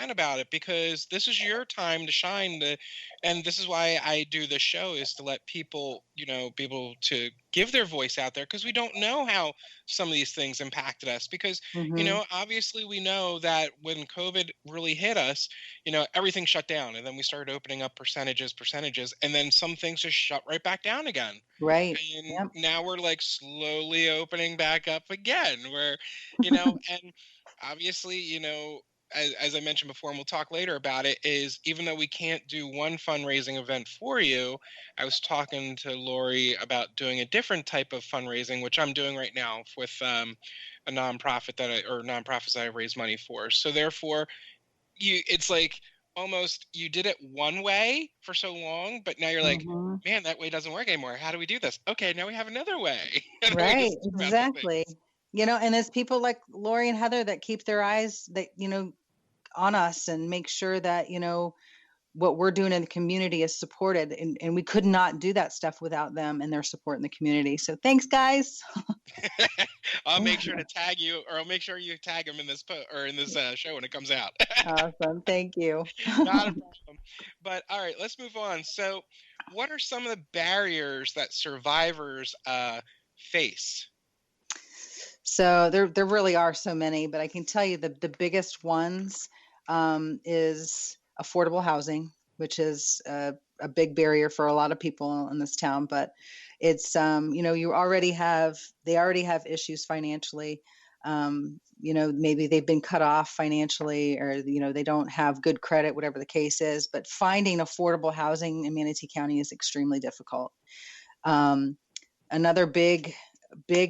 upfront about it, because this is your time to shine. And this is why I do this show, is to let people, be able to give their voice out there, because we don't know how some of these things impacted us. Because, Mm-hmm. obviously we know that when COVID really hit us, everything shut down, and then we started opening up percentages, and then some things just shut right back down again. Right. And Yep. now we're like slowly opening back up again, where, and obviously, as I mentioned before, and we'll talk later about it, is even though we can't do one fundraising event for you, I was talking to Lori about doing a different type of fundraising, which I'm doing right now with a nonprofit or nonprofits that I raise money for. So therefore, it's like almost you did it one way for so long, but now you're like, Mm-hmm. man, that way doesn't work anymore. How do we do this? Okay, now we have another way. And we Right. just think about the Exactly. things. And there's people like Lori and Heather that keep their eyes on us and make sure that, what we're doing in the community is supported. And we could not do that stuff without them and their support in the community. So thanks, guys. I'll make sure to tag you, or I'll make sure you tag them in this or in this show when it comes out. Awesome. Thank you. Not a problem. But all right, let's move on. So, what are some of the barriers that survivors face? So there really are so many, but I can tell you the biggest ones is affordable housing, which is a big barrier for a lot of people in this town. But it's they already have issues financially. Maybe they've been cut off financially, or they don't have good credit, whatever the case is. But finding affordable housing in Manatee County is extremely difficult. Another big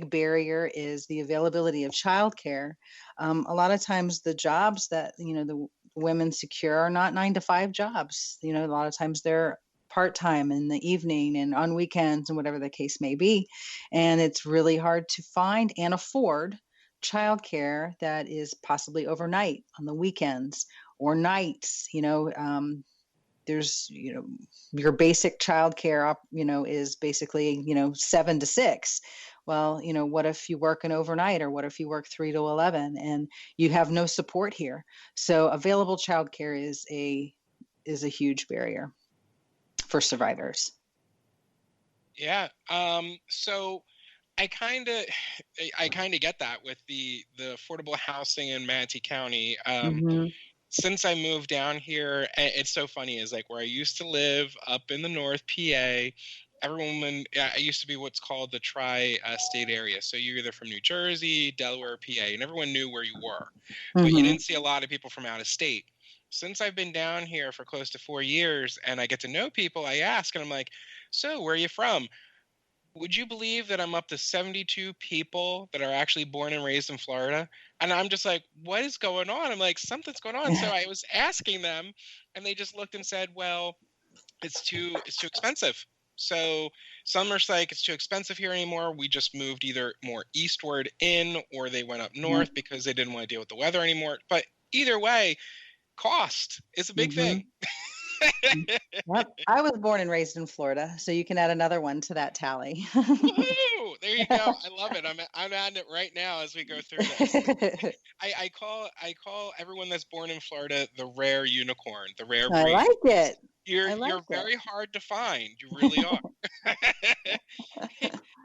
barrier is the availability of childcare. A lot of times the jobs that the women secure are not 9-to-5 jobs. A lot of times they're part-time in the evening and on weekends and whatever the case may be, and it's really hard to find and afford childcare that is possibly overnight on the weekends or nights. There's your basic childcare is basically 7 to 6. Well, what if you work an overnight, or what if you work 3 to 11 and you have no support here? So available childcare is a huge barrier for survivors. Yeah. So I kind of get that with the affordable housing in Manatee County. Mm-hmm. Since I moved down here, it's so funny, is like where I used to live up in the North PA, I used to be what's called the tri-state area. So you're either from New Jersey, Delaware, PA, and everyone knew where you were, but you Mm-hmm. didn't see a lot of people from out of state. Since I've been down here for close to 4 years and I get to know people, I ask, and I'm like, so where are you from? Would you believe that I'm up to 72 people that are actually born and raised in Florida? And I'm just like, what is going on? I'm like, something's going on. So I was asking them, and they just looked and said, well, it's too expensive. So some are like, it's too expensive here anymore. We just moved either more eastward in, or they went up north because they didn't want to deal with the weather anymore. But either way, cost is a big Mm-hmm. thing. Yep. I was born and raised in Florida, so you can add another one to that tally. Woohoo! There you go. I love it. I'm adding it right now as we go through this. I call everyone that's born in Florida the rare unicorn, the rare I breed. like it. I like You're it. very hard to find. You really are.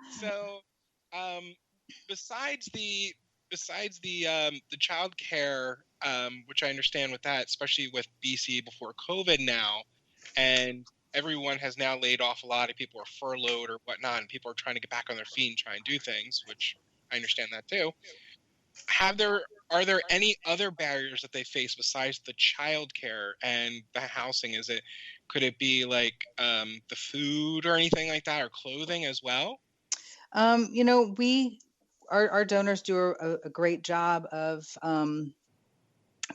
So, um, besides the child care, which I understand with that, especially with BC before COVID now, and everyone has now laid off. A lot of people are furloughed or whatnot, and people are trying to get back on their feet and try and do things, which I understand that too. Are there any other barriers that they face besides the childcare and the housing? Could it be like the food or anything like that, or clothing as well? Our donors do a great job of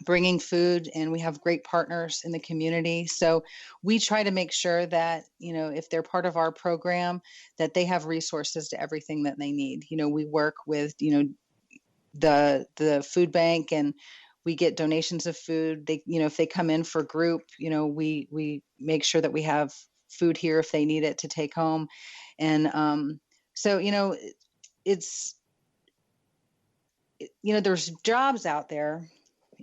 bringing food, and we have great partners in the community. So we try to make sure that, if they're part of our program, that they have resources to everything that they need. We work with, the food bank, and we get donations of food. They, if they come in for group, we make sure that we have food here if they need it to take home. And so, it's, there's jobs out there,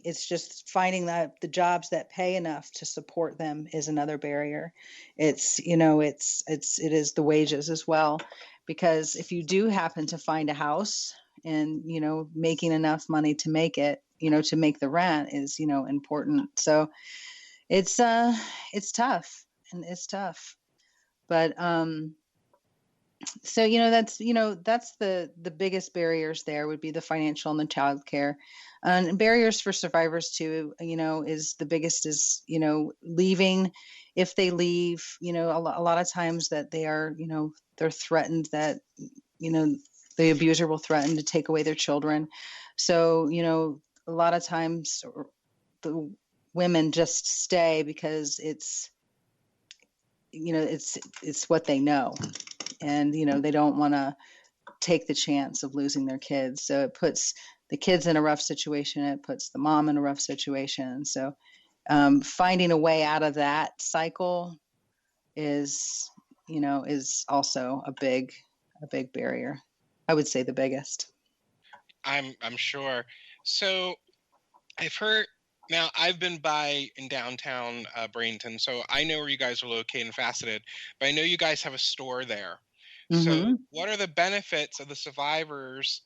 It's just finding the jobs that pay enough to support them is another barrier. It's, it is the wages as well, because if you do happen to find a house and, making enough money to make it, to make the rent is, important. So it's tough, and it's tough. But so that's the biggest barriers. There would be the financial and the childcare, and barriers for survivors too, is the biggest is, leaving. If they leave, a lot of times that they are, they're threatened that, the abuser will threaten to take away their children. So, a lot of times the women just stay because it's what they know, and they don't want to take the chance of losing their kids. So it puts the kids in a rough situation. It puts the mom in a rough situation. So finding a way out of that cycle is also a big barrier. I would say the biggest. I'm sure. So I've heard. Now, I've been in downtown Bradenton, so I know where you guys are located and faceted, but I know you guys have a store there. So what are the benefits of the survivors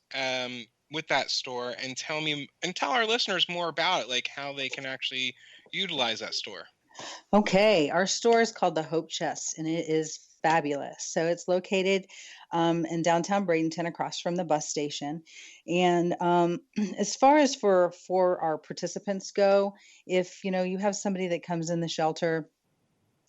with that store? And tell our listeners more about it, like how they can actually utilize that store. Okay, our store is called the Hope Chest, and it is fabulous. So it's located in downtown Bradenton, across from the bus station. And as far as for our participants go, if you have somebody that comes in the shelter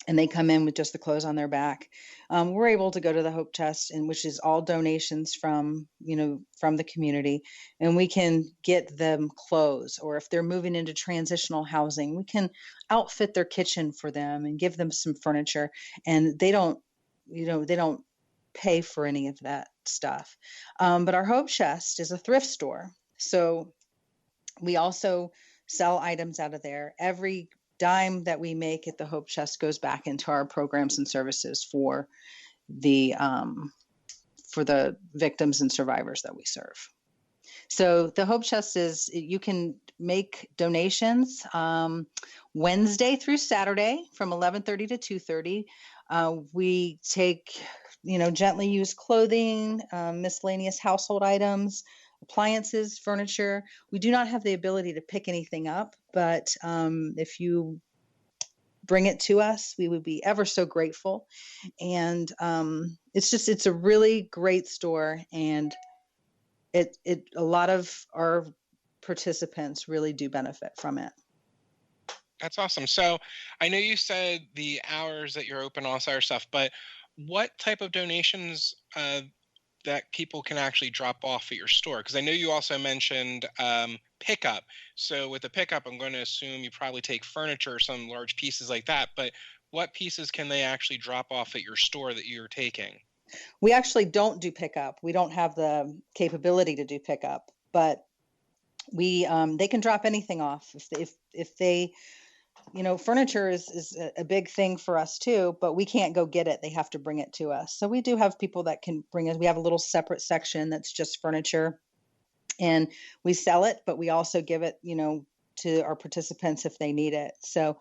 and they come in with just the clothes on their back, we're able to go to the Hope Chest, and which is all donations from the community, and we can get them clothes. Or if they're moving into transitional housing, we can outfit their kitchen for them and give them some furniture, and they don't pay for any of that stuff. But our Hope Chest is a thrift store, so we also sell items out of there. Every dime that we make at the Hope Chest goes back into our programs and services for the victims and survivors that we serve. So the Hope Chest you can make donations Wednesday through Saturday from 11:30 to 2:30. We take gently used clothing, miscellaneous household items, appliances, furniture. We do not have the ability to pick anything up, but if you bring it to us, we would be ever so grateful. And it's a really great store, and a lot of our participants really do benefit from it. That's awesome. So I know you said the hours that you're open, all this other stuff, but what type of donations that people can actually drop off at your store? Because I know you also mentioned pickup. So with the pickup, I'm going to assume you probably take furniture, some large pieces like that. But what pieces can they actually drop off at your store that you're taking? We actually don't do pickup. We don't have the capability to do pickup, but they can drop anything off if they furniture is a big thing for us too, but we can't go get it. They have to bring it to us. So we do have people that can bring it. We have a little separate section that's just furniture, and we sell it, but we also give it, to our participants if they need it. So,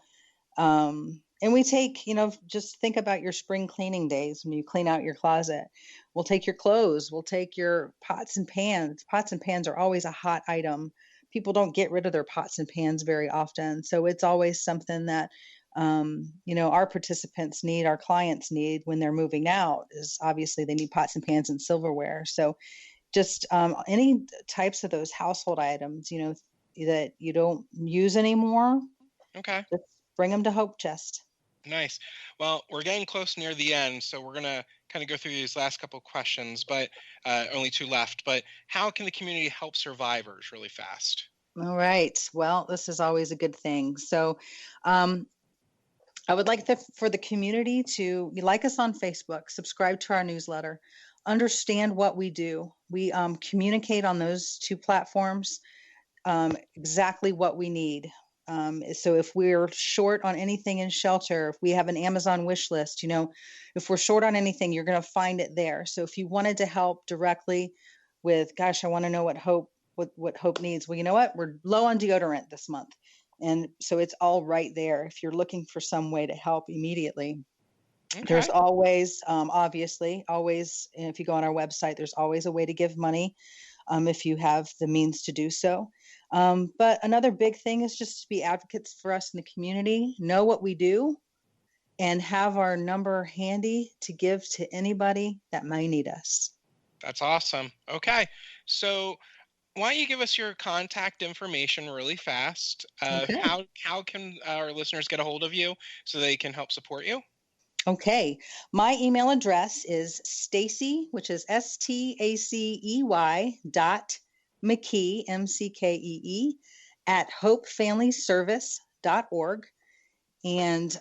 and we take, just think about your spring cleaning days when you clean out your closet. We'll take your clothes. We'll take your pots and pans. Pots and pans are always a hot item. People don't get rid of their pots and pans very often. So it's always something that, our participants need, our clients need when they're moving out, is obviously they need pots and pans and silverware. So just any types of those household items, that you don't use anymore. Okay. Just bring them to Hope Chest. Nice. Well, we're getting close near the end, so we're going to kind of go through these last couple of questions, but only two left. But how can the community help survivors really fast? All right. Well, this is always a good thing. So I would like for the community to like us on Facebook, subscribe to our newsletter, understand what we do. We communicate on those two platforms exactly what we need. So if we're short on anything in shelter, if we have an Amazon wish list, if we're short on anything, you're going to find it there. So if you wanted to help directly with, gosh, I want to know what what Hope needs. Well, you know what? We're low on deodorant this month. And so it's all right there if you're looking for some way to help immediately. Okay. There's always, obviously, always, if you go on our website, there's always a way to give money if you have the means to do so. But another big thing is just to be advocates for us in the community, know what we do, and have our number handy to give to anybody that might need us. That's awesome. Okay. So why don't you give us your contact information really fast? Okay. How can our listeners get a hold of you so they can help support you? Okay. My email address is STACEY, which is STACEY .McKee, MCKEE, at hopefamilyservice.org. And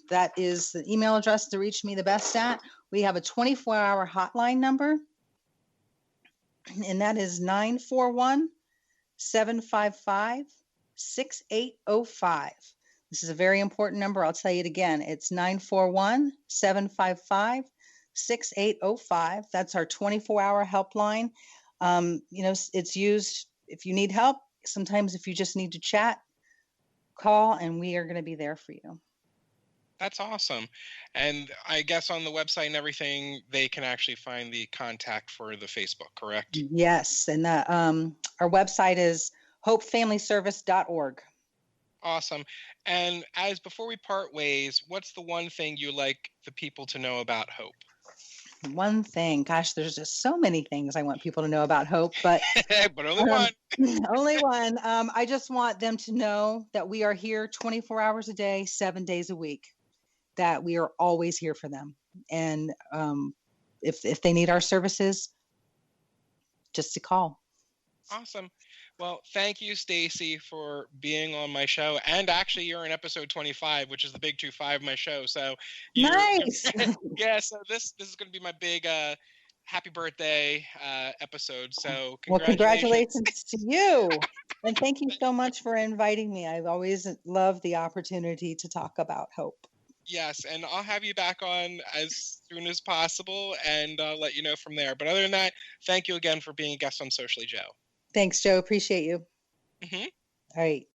that is the email address to reach me the best at. We have a 24-hour hotline number, and that is 941-755-6805. This is a very important number. I'll tell you it again. It's 941-755-6805. That's our 24-hour helpline. It's used if you need help. Sometimes if you just need to chat, call, and we are going to be there for you. That's awesome. And I guess on the website and everything, they can actually find the contact for the Facebook, correct? Yes. And our website is hopefamilyservice.org. Awesome. And as before we part ways, what's the one thing you like the people to know about Hope? One thing, gosh, there's just so many things I want people to know about Hope, but but only one. Only one. I just want them to know that we are here 24 hours a day, 7 days a week, that we are always here for them. And if they need our services, just to call. Awesome. Well, thank you, STACEY, for being on my show. And actually, you're in episode 25, which is the big 25 of my show. So nice. Yeah. So this is going to be my big happy birthday episode. So congratulations to you. And thank you so much for inviting me. I've always loved the opportunity to talk about Hope. Yes, and I'll have you back on as soon as possible, and I'll let you know from there. But other than that, thank you again for being a guest on Socially Joe. Thanks, Joe. Appreciate you. Mm-hmm. All right.